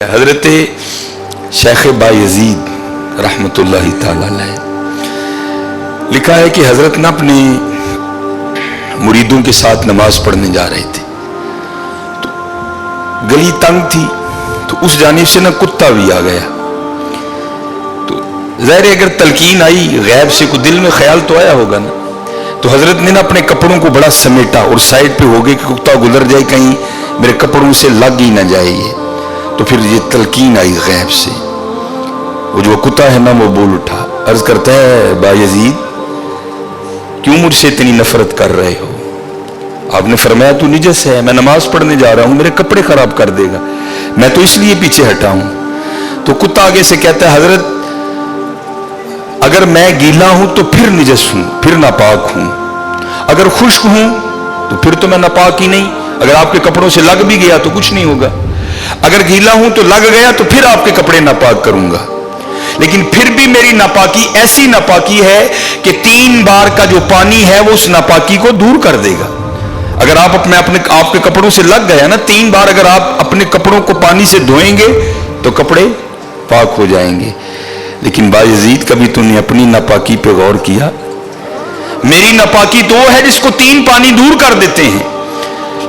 حضرت شیخ بایزید رحمتُ اللہ تعالی علیہ لکھا ہے کہ حضرت نے اپنے مریدوں کے ساتھ نماز پڑھنے جا رہے تھے تو گلی تنگ تھی تو اس جانب سے نہ کتا بھی آ گیا تو ظاہر ہے اگر تلقین آئی غیب سے کوئی دل میں خیال تو آیا ہوگا نا تو حضرت نے اپنے کپڑوں کو بڑا سمیٹا اور سائڈ پہ ہو گئے کہ کتا گزر جائے کہیں میرے کپڑوں سے لگ ہی نہ جائے یہ تو پھر یہ تلقین آئی غیب سے وہ جو کتا ہے نا وہ بول اٹھا عرض کرتا ہے بایزید کیوں مجھ سے اتنی نفرت کر رہے ہو آپ نے فرمایا تو نجس ہے میں نماز پڑھنے جا رہا ہوں میرے کپڑے خراب کر دے گا میں تو اس لیے پیچھے ہٹا ہوں تو کتا آگے سے کہتا ہے حضرت اگر میں گیلا ہوں تو پھر نجس ہوں پھر ناپاک ہوں اگر خشک ہوں تو پھر تو میں ناپاک ہی نہیں اگر آپ کے کپڑوں سے لگ بھی گیا تو کچھ نہیں ہوگا اگر گیلا ہوں تو لگ گیا تو پھر آپ کے کپڑے ناپاک کروں گا لیکن پھر بھی میری ناپاکی ایسی ناپاکی ہے کہ 3 بار کا جو پانی ہے وہ اس ناپاکی کو دور کر دے گا اگر آپ کے کپڑوں سے لگ گیا نا 3 بار اگر آپ اپنے کپڑوں کو پانی سے دھوئیں گے تو کپڑے پاک ہو جائیں گے لیکن بایزید کبھی تو نے اپنی ناپاکی پہ غور کیا میری ناپاکی تو وہ ہے جس کو 3 پانی دور کر دیتے ہیں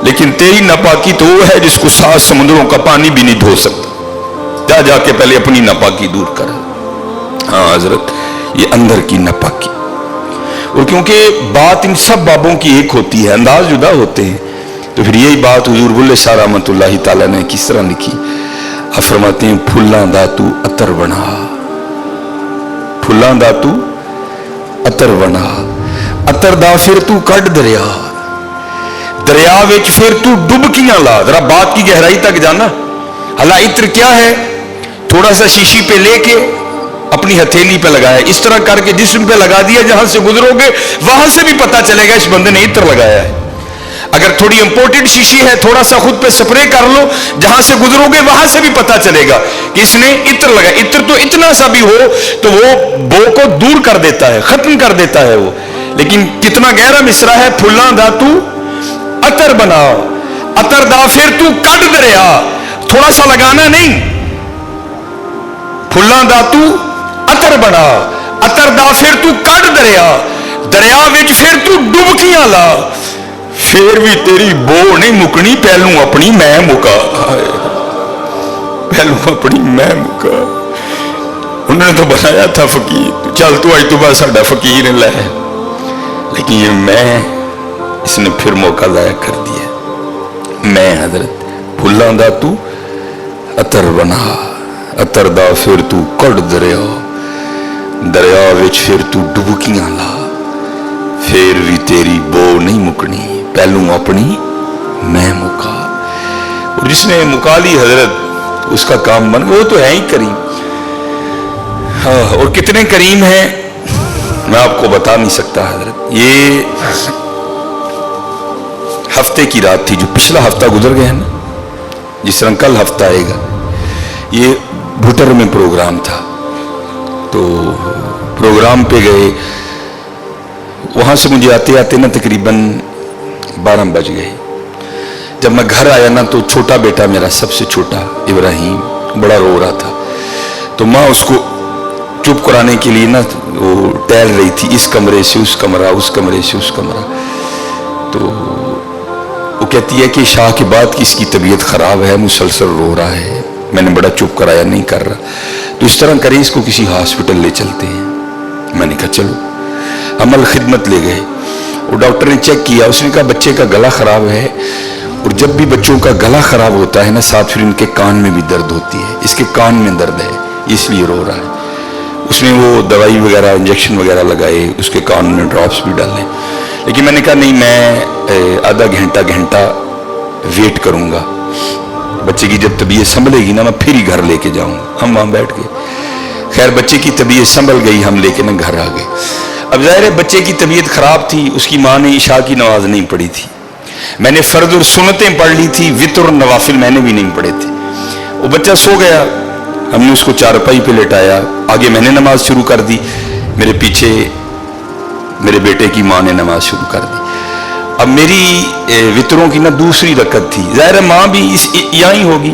لیکن تیری ناپاکی تو وہ ہے جس کو 7 سمندروں کا پانی بھی نہیں دھو سکتا جا کے پہلے اپنی ناپاکی دور کر ہاں حضرت یہ اندر کی ناپاکی اور کیونکہ بات ان سب بابوں کی ایک ہوتی ہے انداز جدا ہوتے ہیں تو پھر یہی بات حضور بلے شاہ رحمت اللہ تعالیٰ نے کس طرح لکھی آپ فرماتے ہیں پھلاں دا تو عطر بنا پھلاں دا تو عطر بنا عطر دا پھر تو کٹ دریا وچ پھر تو ڈبکیاں لا ذرا بات کی گہرائی تک جانا حالا عطر کیا ہے تھوڑا سا شیشی پہ لے کے اپنی ہتھیلی پہ لگایا اس طرح کر کے جسم پہ لگا دیا جہاں سے گزرو گے وہاں سے بھی پتا چلے گا اس بندے نے عطر لگایا ہے اگر تھوڑی امپورٹنٹ شیشی ہے تھوڑا سا خود پہ سپرے کر لو جہاں سے گزرو گے وہاں سے بھی پتا چلے گا کہ اس نے عطر لگایا عطر تو اتنا سا بھی ہو تو وہ بو کو دور کر دیتا ہے ختم کر دیتا ہے وہ لیکن کتنا گہرا مصرع ہے پھلاں دا تو عطر بنا عطر دا پھر تو کٹ دریا تھوڑا سا لگانا نہیں پھلاں دا تو عطر بنا عطر دا پھر تو کٹ دریا وچ پھر تو ڈبکیاں لا پھر بھی تیری بو نہیں مکنی پہلوں اپنی میں مکا پہلوں اپنی میں مکا انہوں نے تو بنایا تھا فقیر چل تو آج تو بعد ساڈا فقیر لے لیکن یہ میں اس نے پھر موقع ضائع کر دیا میں حضرت پھلاں دا تو عطر بنا عطر دا پھر تو کٹ دریا وچ پھر تو ڈبکیاں لا پھر بھی تیری بو نہیں مکنی پہلوں اپنی میں مکا اور جس نے مکا لی حضرت اس کا کام بن وہ تو ہے ہی کریم ہاں اور کتنے کریم ہیں میں آپ کو بتا نہیں سکتا حضرت یہ ہفتے کی رات تھی جو پچھلا ہفتہ گزر گیا نا جس طرح کل ہفتہ آئے گا یہ بھٹر میں پروگرام تھا تو پروگرام پہ گئے وہاں سے مجھے آتے آتے نا تقریباً 12 بج گئے جب میں گھر آیا نا تو چھوٹا بیٹا میرا سب سے چھوٹا ابراہیم بڑا رو رہا تھا تو ماں اس کو چپ کرانے کے لیے نا وہ ٹہل رہی تھی اس کمرے سے اس کمرہ اس کمرے سے اس کمرہ تو وہ کہتی ہے کہ شاہ کے بعد کی اس کی طبیعت خراب ہے مسلسل رو رہا ہے میں نے بڑا چپ کرایا نہیں کر رہا تو اس طرح کریں اس کو کسی ہاسپٹل لے چلتے ہیں میں نے کہا چلو ہم الخدمت لے گئے اور ڈاکٹر نے چیک کیا اس نے کہا بچے کا گلا خراب ہے اور جب بھی بچوں کا گلا خراب ہوتا ہے نا ساتھ پھر ان کے کان میں بھی درد ہوتی ہے اس کے کان میں درد ہے اس لیے رو رہا ہے اس نے وہ دوائی وغیرہ انجیکشن وغیرہ لگائے اس کے کان میں ڈراپس بھی ڈالے لیکن میں نے کہا نہیں میں آدھا گھنٹہ ویٹ کروں گا بچے کی جب طبیعت سنبھلے گی نا میں پھر ہی گھر لے کے جاؤں گا ہم وہاں بیٹھ گئے خیر بچے کی طبیعت سنبھل گئی ہم لے کے نا گھر آ گئے اب ظاہر ہے بچے کی طبیعت خراب تھی اس کی ماں نے عشاء کی نماز نہیں پڑھی تھی میں نے فرض اور سنتیں پڑھ لی تھی وتر اور نوافل میں نے بھی نہیں پڑھے تھے وہ بچہ سو گیا ہم نے اس کو چارپائی پہ لٹایا آگے میں نے نماز شروع کر دی میرے پیچھے میرے بیٹے کی ماں نے نماز شروع کر دی اب میری وطروں کی نا دوسری رکعت تھی ظاہر ہے ماں بھی یہاں ہی ہوگی